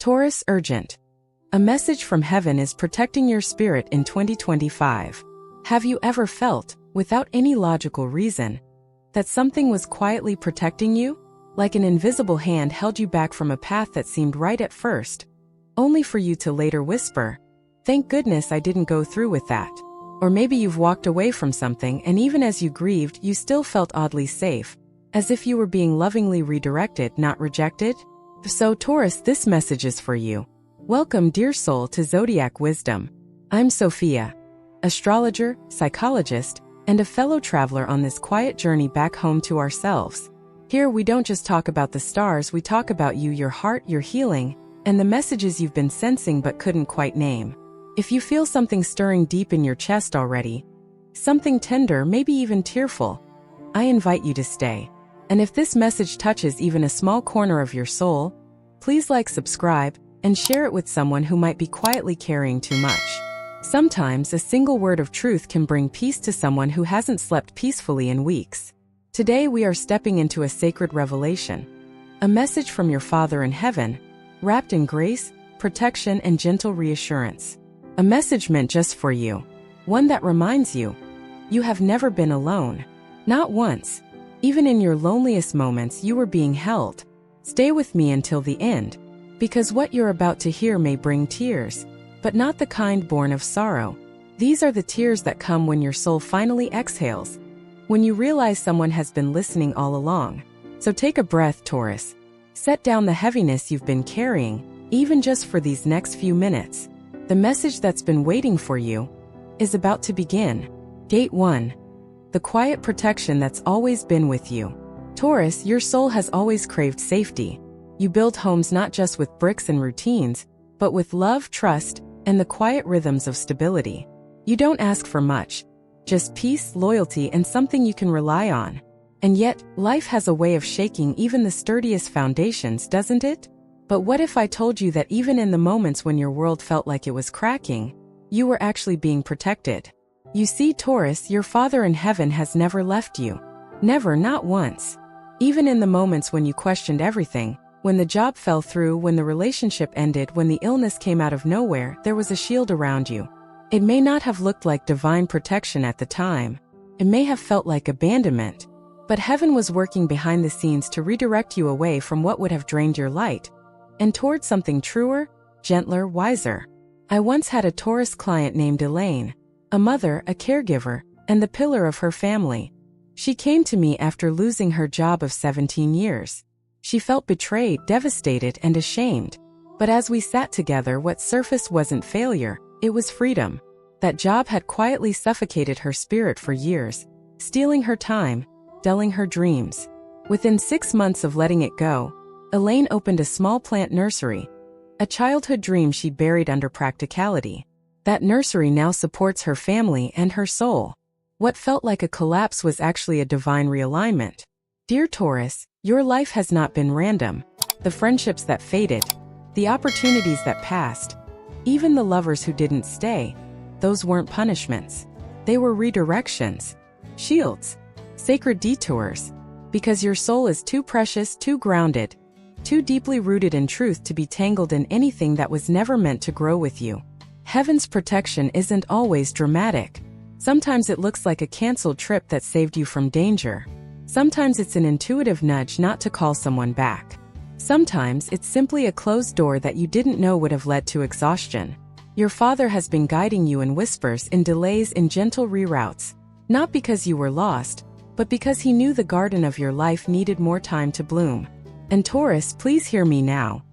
Taurus urgent. A message from heaven is protecting your spirit in 2025. Have you ever felt, without any logical reason, that something was quietly protecting you? Like an invisible hand held you back from a path that seemed right at first, only for you to later whisper, "Thank goodness I didn't go through with that." Or maybe you've walked away from something and even as you grieved, you still felt oddly safe, as if you were being lovingly redirected, not rejected. So Taurus, this message is for you. Welcome, dear soul, to Zodiac Wisdom. I'm Sophia, astrologer, psychologist, and a fellow traveler on this quiet journey back home to ourselves. Here we don't just talk about the stars, we talk about you, your heart, your healing, and the messages you've been sensing but couldn't quite name. If you feel something stirring deep in your chest already, something tender, maybe even tearful, I invite you to stay. And if this message touches even a small corner of your soul, please like, subscribe, and share it with someone who might be quietly carrying too much. Sometimes a single word of truth can bring peace to someone who hasn't slept peacefully in weeks. Today we are stepping into a sacred revelation, a message from your Father in heaven, wrapped in grace, protection, and gentle reassurance. A message meant just for you, one that reminds you, you have never been alone. Not once. Even in your loneliest moments you were being held. Stay with me until the end, because what you're about to hear may bring tears, but not the kind born of sorrow. These are the tears that come when your soul finally exhales, when you realize someone has been listening all along. So take a breath, Taurus. Set down the heaviness you've been carrying, even just for these next few minutes. The message that's been waiting for you is about to begin. Gate 1. The quiet protection that's always been with you. Taurus, your soul has always craved safety. You build homes not just with bricks and routines, but with love, trust, and the quiet rhythms of stability. You don't ask for much, just peace, loyalty, and something you can rely on. And yet, life has a way of shaking even the sturdiest foundations, doesn't it? But what if I told you that even in the moments when your world felt like it was cracking, you were actually being protected? You see, Taurus, your Father in heaven has never left you. Never, not once. Even in the moments when you questioned everything, when the job fell through, when the relationship ended, when the illness came out of nowhere, there was a shield around you. It may not have looked like divine protection at the time. It may have felt like abandonment. But heaven was working behind the scenes to redirect you away from what would have drained your light, and towards something truer, gentler, wiser. I once had a Taurus client named Elaine, a mother, a caregiver, and the pillar of her family. She came to me after losing her job of 17 years. She felt betrayed, devastated, and ashamed. But as we sat together, what surfaced wasn't failure, it was freedom. That job had quietly suffocated her spirit for years, stealing her time, dulling her dreams. Within 6 months of letting it go, Elaine opened a small plant nursery, a childhood dream she buried under practicality. That nursery now supports her family and her soul. What felt like a collapse was actually a divine realignment. Dear Taurus, your life has not been random. The friendships that faded, the opportunities that passed, even the lovers who didn't stay, those weren't punishments. They were redirections, shields, sacred detours, because your soul is too precious, too grounded, too deeply rooted in truth to be tangled in anything that was never meant to grow with you. Heaven's protection isn't always dramatic. Sometimes it looks like a canceled trip that saved you from danger. Sometimes it's an intuitive nudge not to call someone back. Sometimes it's simply a closed door that you didn't know would have led to exhaustion. Your Father has been guiding you in whispers, in delays, in gentle reroutes, not because you were lost, but because He knew the garden of your life needed more time to bloom. And Taurus, please hear me now.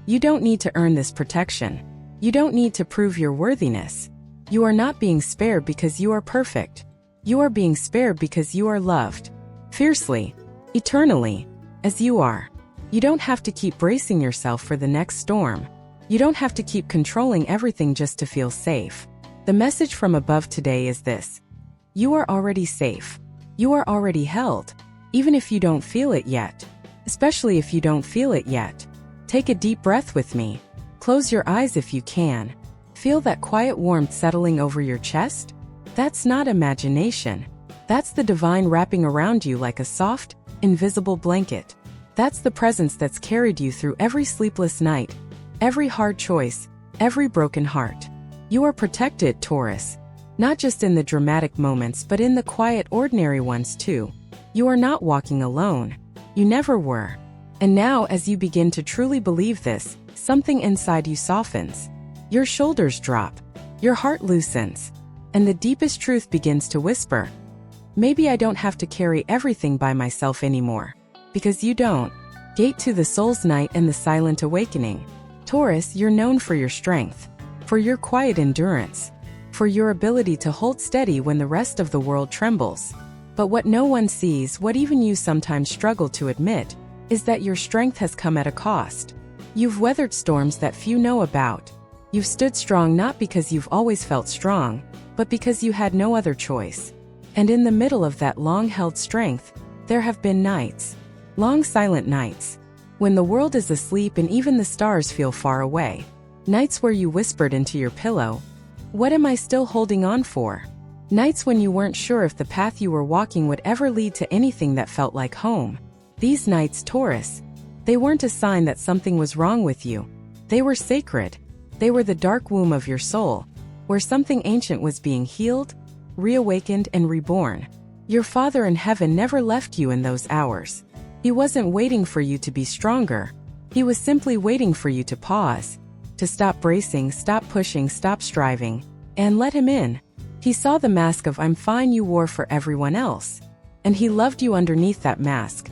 You don't need to earn this protection. You don't need to prove your worthiness. You are not being spared because you are perfect. You are being spared because you are loved. Fiercely, eternally, as you are. You don't have to keep bracing yourself for the next storm. You don't have to keep controlling everything just to feel safe. The message from above today is this: you are already safe. You are already held, even if you don't feel it yet. Especially if you don't feel it yet. Take a deep breath with me. Close your eyes if you can. Feel that quiet warmth settling over your chest? That's not imagination. That's the divine wrapping around you like a soft, invisible blanket. That's the presence that's carried you through every sleepless night, every hard choice, every broken heart. You are protected, Taurus. Not just in the dramatic moments but in the quiet, ordinary ones too. You are not walking alone. You never were. And now, as you begin to truly believe this, something inside you softens. Your shoulders drop. Your heart loosens. And the deepest truth begins to whisper. Maybe I don't have to carry everything by myself anymore. Because you don't. Gate to the soul's night and the silent awakening. Taurus, you're known for your strength. For your quiet endurance. For your ability to hold steady when the rest of the world trembles. But what no one sees, what even you sometimes struggle to admit, is that your strength has come at a cost. You've weathered storms that few know about. You've stood strong not because you've always felt strong, but because you had no other choice. And in the middle of that long-held strength, there have been nights. Long silent nights. When the world is asleep and even the stars feel far away. Nights where you whispered into your pillow, "What am I still holding on for?" Nights when you weren't sure if the path you were walking would ever lead to anything that felt like home. These nights, Taurus, they weren't a sign that something was wrong with you. They were sacred. They were the dark womb of your soul, where something ancient was being healed, reawakened, and reborn. Your Father in heaven never left you in those hours. He wasn't waiting for you to be stronger. He was simply waiting for you to pause, to stop bracing, stop pushing, stop striving, and let him in. He saw the mask of "I'm fine" you wore for everyone else. And he loved you underneath that mask.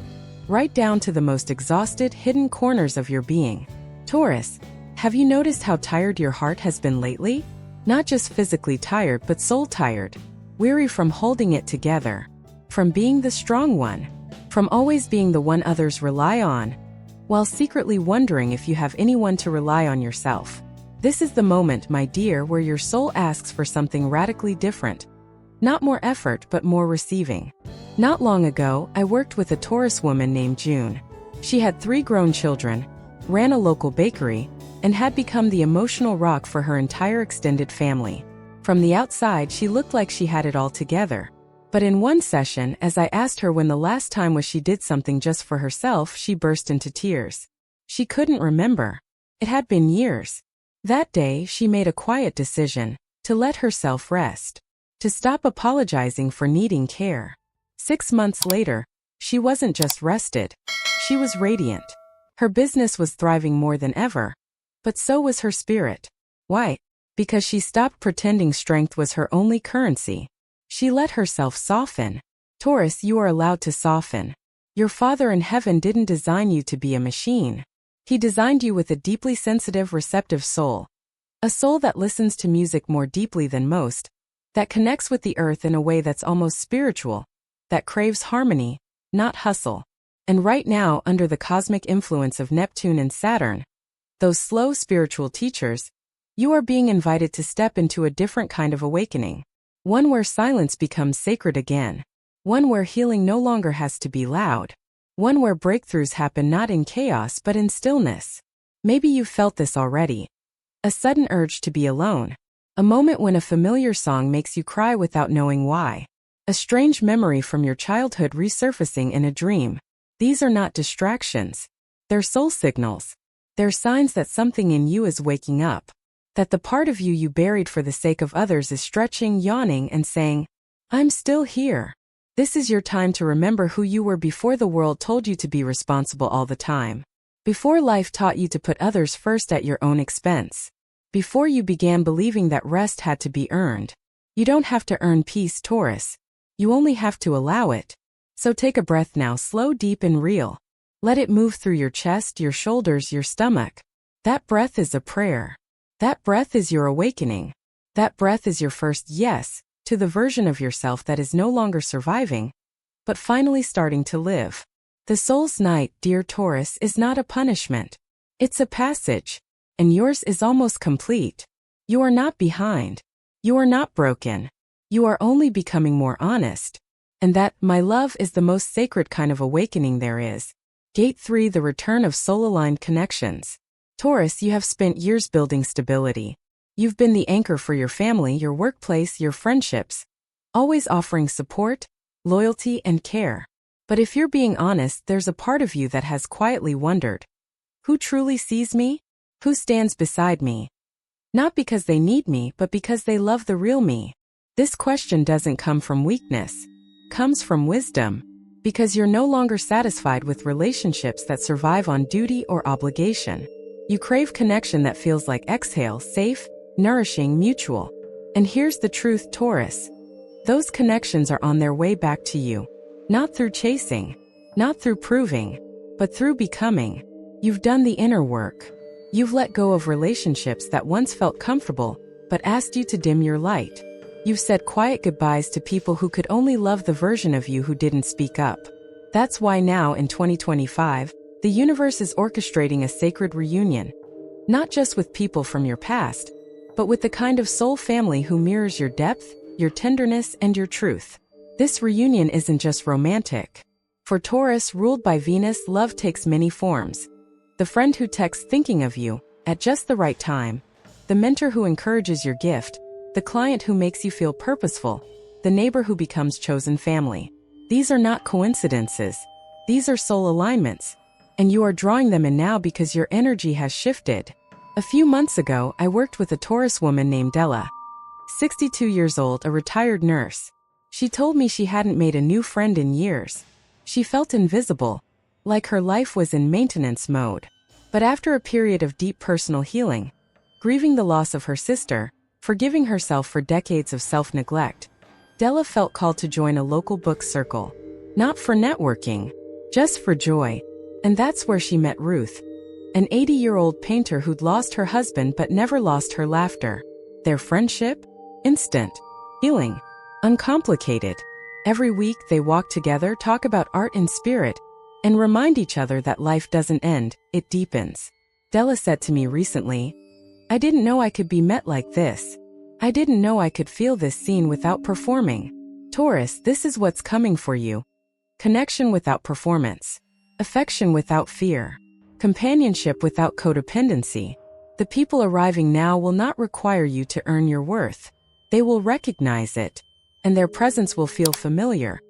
Right down to the most exhausted, hidden corners of your being. Taurus, have you noticed how tired your heart has been lately? Not just physically tired but soul tired. Weary from holding it together. From being the strong one. From always being the one others rely on. While secretly wondering if you have anyone to rely on yourself. This is the moment, my dear, where your soul asks for something radically different. Not more effort but more receiving. Not long ago, I worked with a Taurus woman named June. She had 3 grown children, ran a local bakery, and had become the emotional rock for her entire extended family. From the outside, she looked like she had it all together. But in one session, as I asked her when the last time was she did something just for herself, she burst into tears. She couldn't remember. It had been years. That day, she made a quiet decision to let herself rest, to stop apologizing for needing care. 6 months later, she wasn't just rested. She was radiant. Her business was thriving more than ever. But so was her spirit. Why? Because she stopped pretending strength was her only currency. She let herself soften. Taurus, you are allowed to soften. Your Father in heaven didn't design you to be a machine. He designed you with a deeply sensitive, receptive soul. A soul that listens to music more deeply than most, that connects with the earth in a way that's almost spiritual, that craves harmony, not hustle. And right now, under the cosmic influence of Neptune and Saturn, those slow spiritual teachers, you are being invited to step into a different kind of awakening. One where silence becomes sacred again. One where healing no longer has to be loud. One where breakthroughs happen not in chaos but in stillness. Maybe you've felt this already. A sudden urge to be alone. A moment when a familiar song makes you cry without knowing why. A strange memory from your childhood resurfacing in a dream. These are not distractions. They're soul signals. They're signs that something in you is waking up. That the part of you buried for the sake of others is stretching, yawning, and saying, "I'm still here." This is your time to remember who you were before the world told you to be responsible all the time. Before life taught you to put others first at your own expense. Before you began believing that rest had to be earned. You don't have to earn peace, Taurus. You only have to allow it. So take a breath now, slow, deep, and real. Let it move through your chest, your shoulders, your stomach. That breath is a prayer. That breath is your awakening. That breath is your first yes to the version of yourself that is no longer surviving, but finally starting to live. The soul's night, dear Taurus, is not a punishment. It's a passage, and yours is almost complete. You are not behind. You are not broken. You are only becoming more honest. And that, my love, is the most sacred kind of awakening there is. Gate 3, the return of soul-aligned connections. Taurus, you have spent years building stability. You've been the anchor for your family, your workplace, your friendships, always offering support, loyalty, and care. But if you're being honest, there's a part of you that has quietly wondered, who truly sees me? Who stands beside me? Not because they need me, but because they love the real me. This question doesn't come from weakness. Comes from wisdom. Because you're no longer satisfied with relationships that survive on duty or obligation. You crave connection that feels like exhale, safe, nourishing, mutual. And here's the truth, Taurus. Those connections are on their way back to you. Not through chasing, not through proving, but through becoming. You've done the inner work. You've let go of relationships that once felt comfortable, but asked you to dim your light. You've said quiet goodbyes to people who could only love the version of you who didn't speak up. That's why now in 2025, the universe is orchestrating a sacred reunion. Not just with people from your past, but with the kind of soul family who mirrors your depth, your tenderness, and your truth. This reunion isn't just romantic. For Taurus, ruled by Venus, love takes many forms. The friend who texts thinking of you, at just the right time. The mentor who encourages your gift. The client who makes you feel purposeful. The neighbor who becomes chosen family. These are not coincidences. These are soul alignments. And you are drawing them in now because your energy has shifted. A few months ago, I worked with a Taurus woman named Della. 62 years old, a retired nurse. She told me she hadn't made a new friend in years. She felt invisible, like her life was in maintenance mode. But after a period of deep personal healing, grieving the loss of her sister, forgiving herself for decades of self-neglect, Della felt called to join a local book circle. Not for networking, just for joy. And that's where she met Ruth, an 80-year-old painter who'd lost her husband but never lost her laughter. Their friendship? Instant. Healing. Uncomplicated. Every week they walk together, talk about art and spirit, and remind each other that life doesn't end, it deepens. Della said to me recently, "I didn't know I could be met like this. I didn't know I could feel this scene without performing." Taurus, this is what's coming for you. Connection without performance. Affection without fear. Companionship without codependency. The people arriving now will not require you to earn your worth. They will recognize it, and their presence will feel familiar.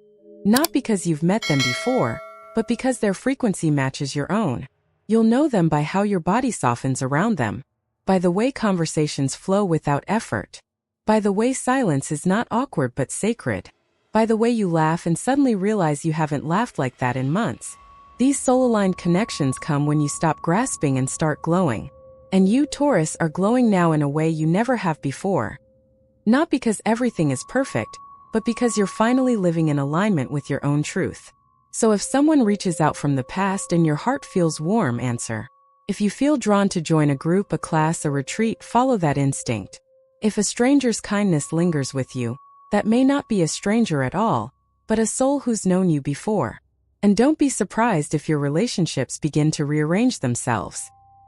Not because you've met them before, but because their frequency matches your own. You'll know them by how your body softens around them, by the way conversations flow without effort, by the way silence is not awkward but sacred, by the way you laugh and suddenly realize you haven't laughed like that in months. These soul-aligned connections come when you stop grasping and start glowing. And you, Taurus, are glowing now in a way you never have before. Not because everything is perfect, but because you're finally living in alignment with your own truth. So if someone reaches out from the past and your heart feels warm, answer. If you feel drawn to join a group, a class, a retreat, follow that instinct. If a stranger's kindness lingers with you, that may not be a stranger at all, but a soul who's known you before. And don't be surprised if your relationships begin to rearrange themselves.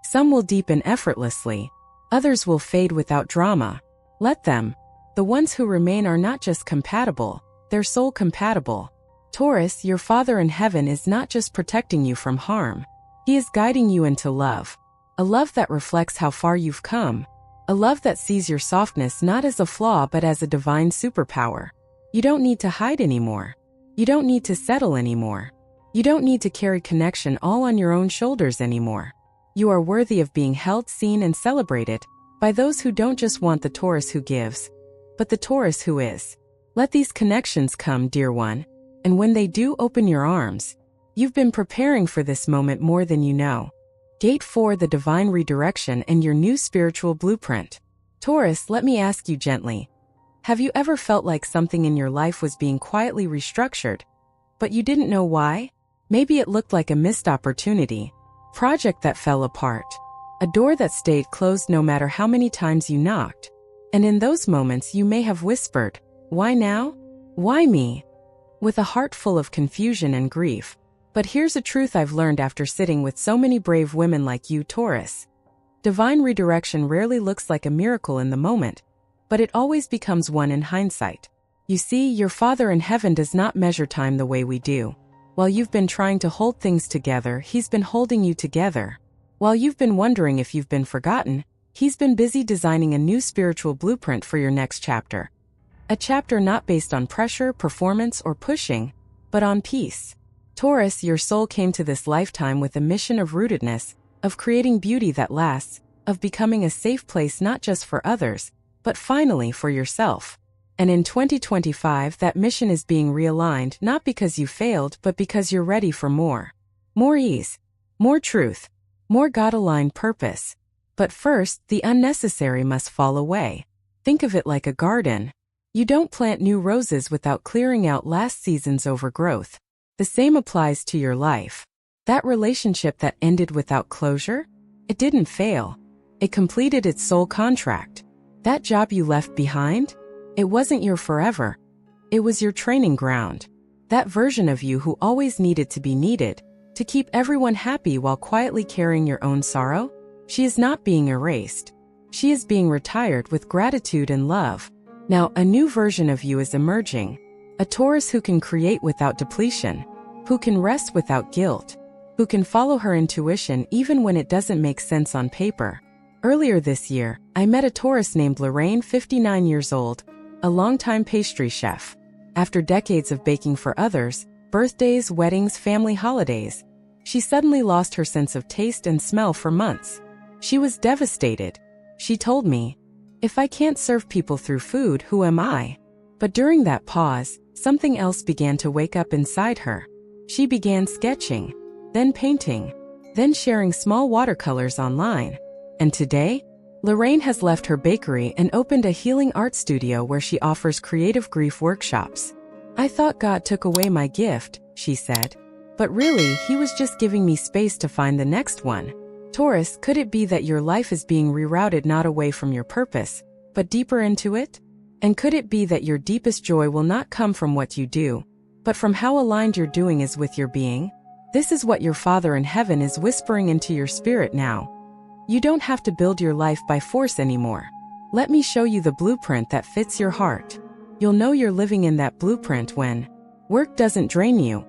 Some will deepen effortlessly. Others will fade without drama. Let them. The ones who remain are not just compatible, they're soul compatible. Taurus, your Father in heaven is not just protecting you from harm. He is guiding you into love. A love that reflects how far you've come. A love that sees your softness not as a flaw but as a divine superpower. You don't need to hide anymore. You don't need to settle anymore. You don't need to carry connection all on your own shoulders anymore. You are worthy of being held, seen, and celebrated by those who don't just want the Taurus who gives, but the Taurus who is. Let these connections come, dear one, and when they do, open your arms. You've been preparing for this moment more than you know. Gate 4, the divine redirection and your new spiritual blueprint. Taurus, let me ask you gently. Have you ever felt like something in your life was being quietly restructured, but you didn't know why? Maybe it looked like a missed opportunity, project that fell apart, a door that stayed closed no matter how many times you knocked. And in those moments you may have whispered, "Why now? Why me?" with a heart full of confusion and grief. But here's a truth I've learned after sitting with so many brave women like you, Taurus. Divine redirection rarely looks like a miracle in the moment, but it always becomes one in hindsight. You see, your Father in heaven does not measure time the way we do. While you've been trying to hold things together, He's been holding you together. While you've been wondering if you've been forgotten, He's been busy designing a new spiritual blueprint for your next chapter. A chapter not based on pressure, performance, or pushing, but on peace. Taurus, your soul came to this lifetime with a mission of rootedness, of creating beauty that lasts, of becoming a safe place not just for others, but finally for yourself. And in 2025, that mission is being realigned not because you failed, but because you're ready for more. More ease, more truth, more God-aligned purpose. But first, the unnecessary must fall away. Think of it like a garden. You don't plant new roses without clearing out last season's overgrowth. The same applies to your life. That relationship that ended without closure? It didn't fail. It completed its soul contract. That job you left behind? It wasn't your forever. It was your training ground. That version of you who always needed to be needed, to keep everyone happy while quietly carrying your own sorrow? She is not being erased. She is being retired with gratitude and love. Now, a new version of you is emerging. A Taurus who can create without depletion, who can rest without guilt, who can follow her intuition even when it doesn't make sense on paper. Earlier this year, I met a Taurus named Lorraine, 59 years old, a longtime pastry chef. After decades of baking for others, birthdays, weddings, family holidays, she suddenly lost her sense of taste and smell for months. She was devastated. She told me, "If I can't serve people through food, who am I?" But during that pause, something else began to wake up inside her. She began sketching, then painting, then sharing small watercolors online. And today, Lorraine has left her bakery and opened a healing art studio where she offers creative grief workshops. "I thought God took away my gift," she said. "But really, He was just giving me space to find the next one." Taurus, could it be that your life is being rerouted not away from your purpose, but deeper into it? And could it be that your deepest joy will not come from what you do, but from how aligned your doing is with your being? This is what your Father in heaven is whispering into your spirit now. You don't have to build your life by force anymore. Let me show you the blueprint that fits your heart. You'll know you're living in that blueprint when work doesn't drain you.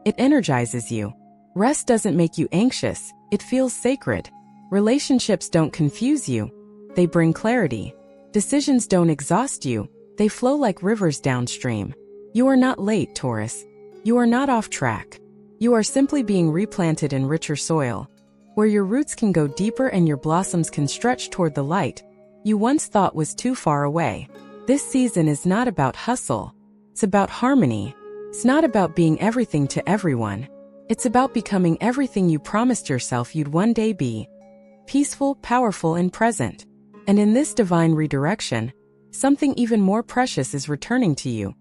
It energizes you. Rest doesn't make you anxious. It feels sacred. Relationships don't confuse you. They bring clarity. Decisions don't exhaust you. They flow like rivers downstream. You are not late, Taurus. You are not off track. You are simply being replanted in richer soil, where your roots can go deeper and your blossoms can stretch toward the light you once thought was too far away. This season is not about hustle. It's about harmony. It's not about being everything to everyone. It's about becoming everything you promised yourself you'd one day be. Peaceful, powerful, and present. And in this divine redirection, something even more precious is returning to you.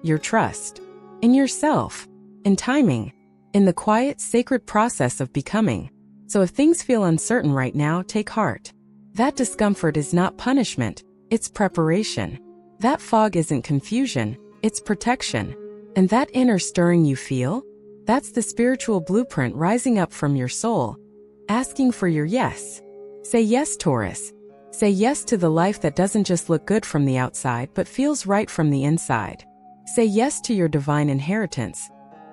Your trust. In yourself. In timing. In the quiet, sacred process of becoming. So if things feel uncertain right now, take heart. That discomfort is not punishment, it's preparation. That fog isn't confusion, it's protection. And that inner stirring you feel? That's the spiritual blueprint rising up from your soul, asking for your yes. Say yes, Taurus. Say yes to the life that doesn't just look good from the outside but feels right from the inside. Say yes to your divine inheritance.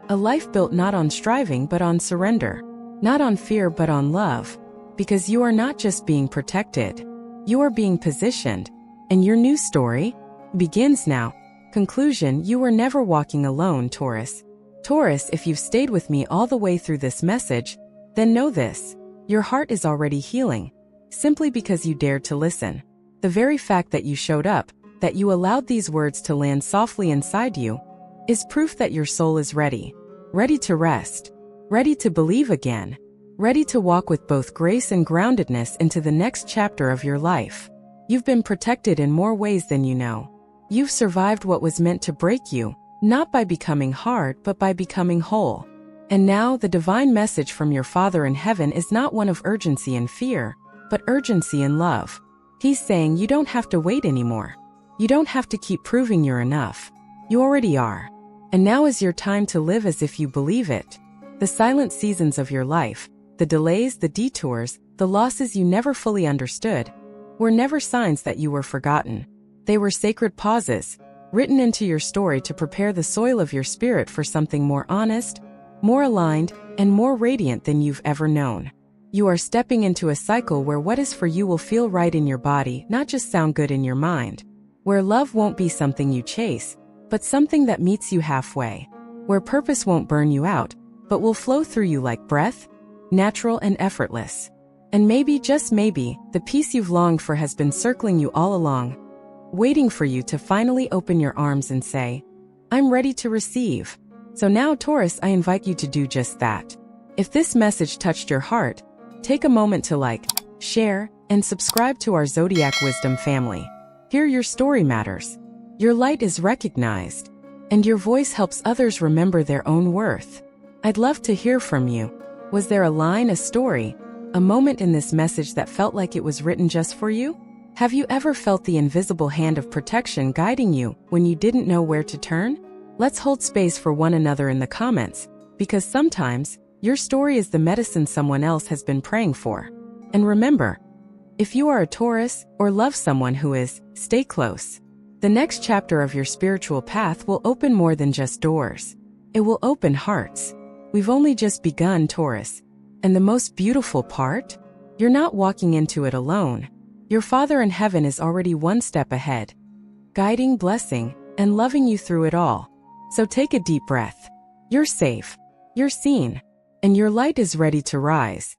A life built not on striving but on surrender. Not on fear but on love. Because you are not just being protected. You are being positioned. And your new story begins now. Conclusion: you were never walking alone, Taurus. Taurus, if you've stayed with me all the way through this message, then know this. Your heart is already healing. Simply because you dared to listen. The very fact that you showed up, that you allowed these words to land softly inside you, is proof that your soul is ready. Ready to rest. Ready to believe again. Ready to walk with both grace and groundedness into the next chapter of your life. You've been protected in more ways than you know. You've survived what was meant to break you, not by becoming hard but by becoming whole. And now the divine message from your Father in heaven is not one of urgency and fear, but urgency and love. He's saying you don't have to wait anymore. You don't have to keep proving you're enough. You already are. And now is your time to live as if you believe it. The silent seasons of your life, the delays, the detours, the losses you never fully understood, were never signs that you were forgotten. They were sacred pauses, written into your story to prepare the soil of your spirit for something more honest, more aligned, and more radiant than you've ever known. You are stepping into a cycle where what is for you will feel right in your body, not just sound good in your mind. Where love won't be something you chase, but something that meets you halfway. Where purpose won't burn you out, but will flow through you like breath, natural and effortless. And maybe, just maybe, the peace you've longed for has been circling you all along, waiting for you to finally open your arms and say, "I'm ready to receive." So now, Taurus, I invite you to do just that. If this message touched your heart, take a moment to like, share, and subscribe to our Zodiac Wisdom family. Here your story matters. Your light is recognized, and your voice helps others remember their own worth. I'd love to hear from you. Was there a line, a story, a moment in this message that felt like it was written just for you? Have you ever felt the invisible hand of protection guiding you when you didn't know where to turn? Let's hold space for one another in the comments, because sometimes your story is the medicine someone else has been praying for. And remember, if you are a Taurus or love someone who is, stay close. The next chapter of your spiritual path will open more than just doors. It will open hearts. We've only just begun, Taurus. And the most beautiful part? You're not walking into it alone. Your Father in heaven is already one step ahead, guiding, blessing, and loving you through it all. So take a deep breath. You're safe. You're seen. And your light is ready to rise.